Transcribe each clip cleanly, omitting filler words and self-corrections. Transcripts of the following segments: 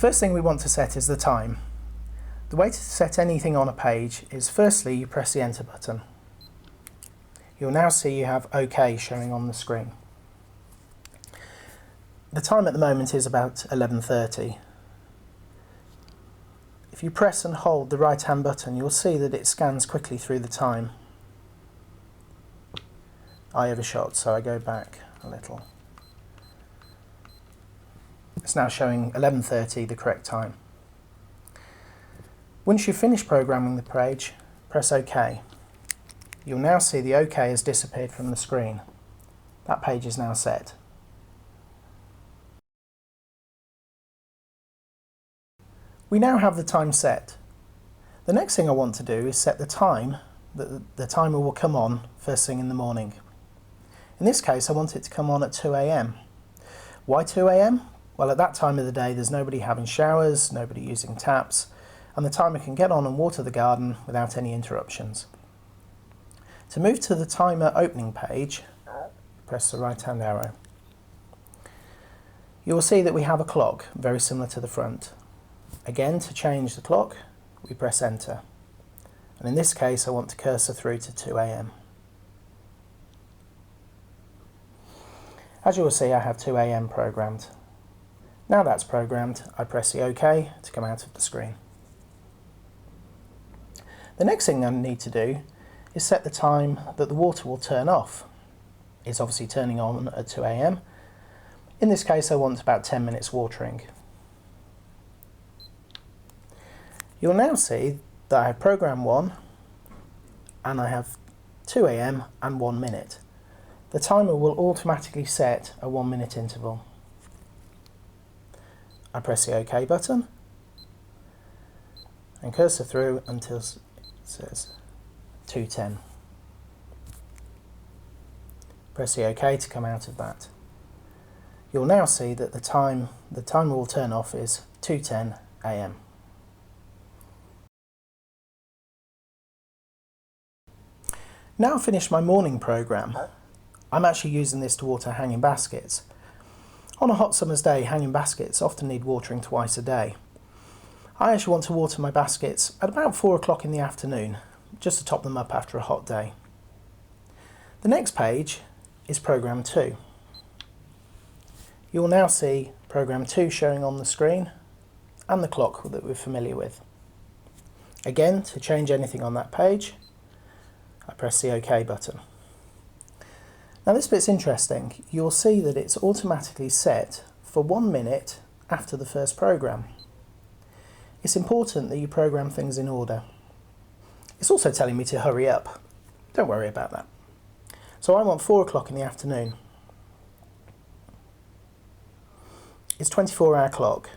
first thing we want to set is the time. The way to set anything on a page is firstly you press the enter button. You'll now see you have OK showing on the screen. The time at the moment is about 11:30. If you press and hold the right hand button, you'll see that it scans quickly through the time. I overshot, so I go back a little. It's now showing 11:30, the correct time. Once you've finished programming the page, press OK. You'll now see the OK has disappeared from the screen. That page is now set. We now have the time set. The next thing I want to do is set the time that the timer will come on first thing in the morning. In this case, I want it to come on at 2 AM. Why 2 AM? Well, at that time of the day there's nobody having showers, nobody using taps, and the timer can get on and water the garden without any interruptions. To move to the timer opening page, press the right hand arrow. You will see that we have a clock, very similar to the front. Again, to change the clock, we press enter. And in this case, I want to cursor through to 2 AM. As you will see, I have 2 AM programmed. Now that's programmed, I press the OK to come out of the screen. The next thing I need to do is set the time that the water will turn off. It's obviously turning on at 2 AM. In this case, I want about 10 minutes watering. You'll now see that I have program 1 and I have 2 AM and 1 minute. The timer will automatically set a 1 minute interval. I press the OK button and cursor through until it says 2:10. Press the OK to come out of that. You'll now see that the timer will turn off is 2:10 AM. Now I've finished my morning program. I'm actually using this to water hanging baskets. On a hot summer's day, hanging baskets often need watering twice a day. I actually want to water my baskets at about 4 o'clock in the afternoon, just to top them up after a hot day. The next page is program 2. You will now see program 2 showing on the screen and the clock that we're familiar with. Again, to change anything on that page, I press the OK button. Now this bit's interesting. You'll see that it's automatically set for 1 minute after the first program. It's important that you program things in order. It's also telling me to hurry up. Don't worry about that. So I want 4 o'clock in the afternoon. It's 24-hour clock,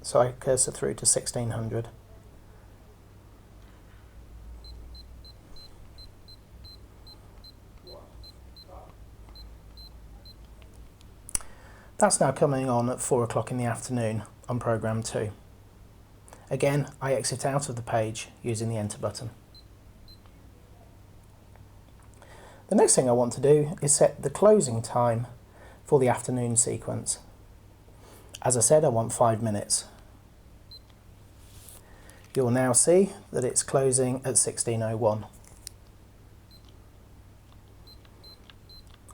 so I cursor through to 1600. That's now coming on at 4 o'clock in the afternoon on program 2. Again, I exit out of the page using the enter button. The next thing I want to do is set the closing time for the afternoon sequence. As I said, I want 5 minutes. You'll now see that it's closing at 16:01.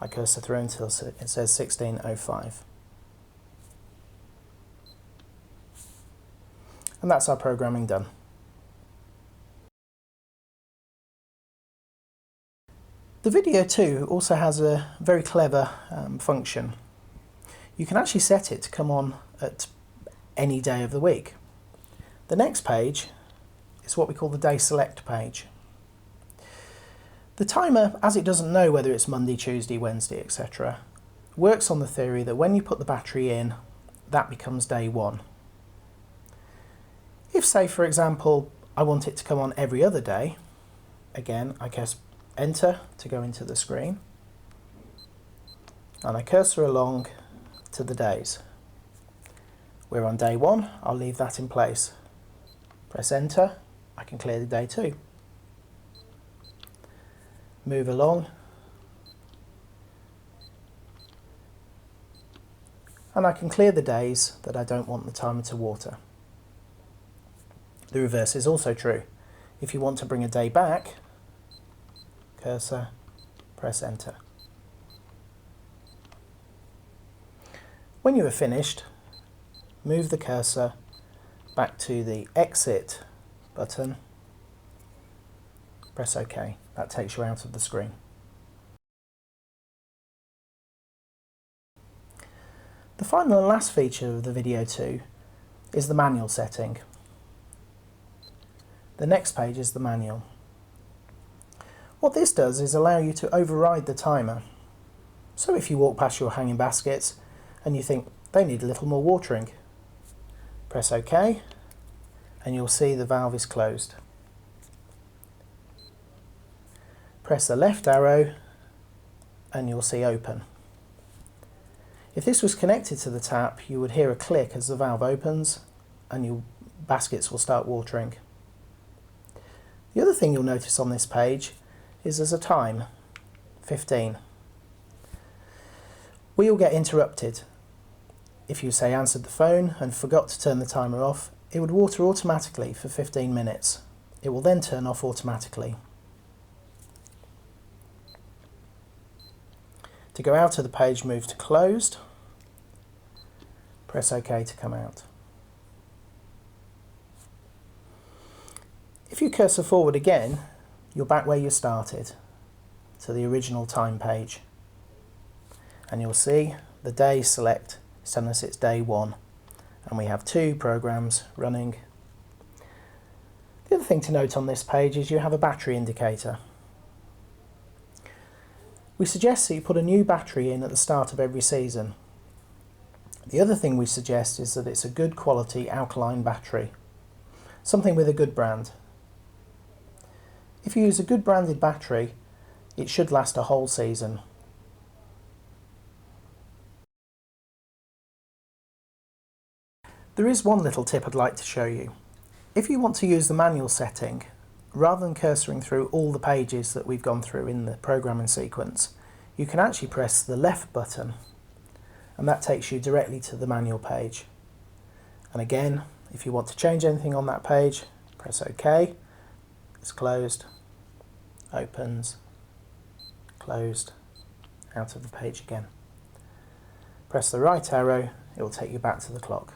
I cursor through until it says 16:05. And that's our programming done. The video 2 also has a very clever function. You can actually set it to come on at any day of the week. The next page is what we call the day select page. The timer, as it doesn't know whether it's Monday, Tuesday, Wednesday, etc., works on the theory that when you put the battery in, that becomes day 1. If, say, for example, I want it to come on every other day, again, I press enter to go into the screen, and I cursor along to the days. We're on day 1, I'll leave that in place. Press enter, I can clear the day 2. Move along, and I can clear the days that I don't want the timer to water. The reverse is also true. If you want to bring a day back, cursor, press enter. When you are finished, move the cursor back to the exit button, press OK. That takes you out of the screen. The final and last feature of the Video 2 is the manual setting. The next page is the manual. What this does is allow you to override the timer. So if you walk past your hanging baskets and you think they need a little more watering, press OK and you'll see the valve is closed. Press the left arrow and you'll see open. If this was connected to the tap, you would hear a click as the valve opens and your baskets will start watering. The other thing you'll notice on this page is there's a time, 15. We'll get interrupted. If you say answered the phone and forgot to turn the timer off, it would water automatically for 15 minutes. It will then turn off automatically. To go out of the page, move to closed, press OK to come out. If you cursor forward again, you're back where you started, to the original time page. And you'll see the day select is telling us it's day 1, and we have 2 programs running. The other thing to note on this page is you have a battery indicator. We suggest that you put a new battery in at the start of every season. The other thing we suggest is that it's a good quality alkaline battery, something with a good brand. If you use a good branded battery, it should last a whole season. There is one little tip I'd like to show you. If you want to use the manual setting, rather than cursoring through all the pages that we've gone through in the programming sequence, you can actually press the left button and that takes you directly to the manual page. And again, if you want to change anything on that page, press OK. It's closed, opens, closed, out of the page again. Press the right arrow, it will take you back to the clock.